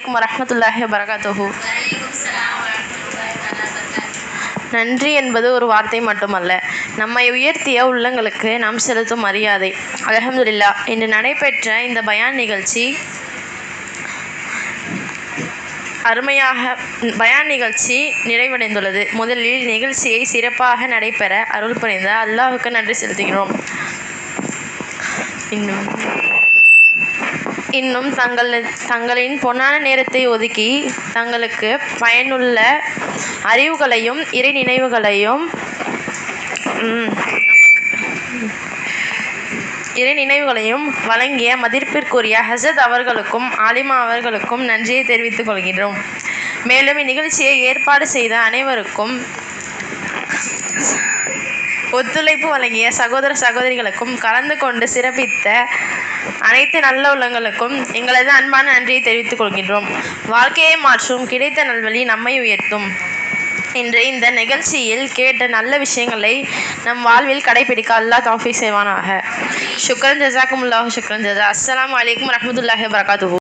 அலைக்கும் வரஹ்மத்துல்லாஹி வபரகாத்துஹு. நன்றி என்பது ஒரு வார்த்தை மட்டுமல்ல, நம்மை உயர்த்திய உள்ளங்களுக்கு நாம் செலுத்தும் மரியாதை. அல்ஹம்துலில்லாஹ். இன்று நடைபெற்ற இந்த பயான் நிகழ்ச்சி பயான் நிகழ்ச்சி நிறைவடைந்துள்ளது. முதலில் நிகழ்ச்சியை சிறப்பாக நடைபெற அருள் புரிந்த அல்லாஹ்வுக்கு நன்றி செலுத்துகிறோம். இன்னும் தங்களின் பொன்னான நேரத்தை ஒதுக்கி தங்களுக்கு பயனுள்ள அறிவுகளையும் இறை நினைவுகளையும் வழங்கிய மதிப்பிற்குரிய ஹசரத் அவர்களுக்கும் ஆலிமா அவர்களுக்கும் நன்றியை தெரிவித்துக் கொள்கிறோம். மேலும் இந்நிகழ்ச்சியை ஏற்பாடு செய்த அனைவருக்கும், ஒத்துழைப்பு வழங்கிய சகோதர சகோதரிகளுக்கும், கலந்து கொண்டு சிறப்பித்த அனைத்து நல்ல உள்ளங்களுக்கும் எங்களது அன்பான நன்றியை தெரிவித்துக் கொள்கின்றோம். வாழ்க்கையை மாற்றும் கிடைத்த நல்வழி நம்மை உயர்த்தும். இன்று இந்த நிகழ்ச்சியில் கேட்ட நல்ல விஷயங்களை நம் வாழ்வில் கடைபிடிக்க அல்லாஹ் தௌஃபீக் செய்வானாக. ஷுக்ரன் ஜஸாக்குமுல்லாஹு ஷுக்ரன் ஜஸா. அஸ்ஸலாமு அலைக்கும் வரஹ்மத்துல்லாஹி வபரகாத்துஹு.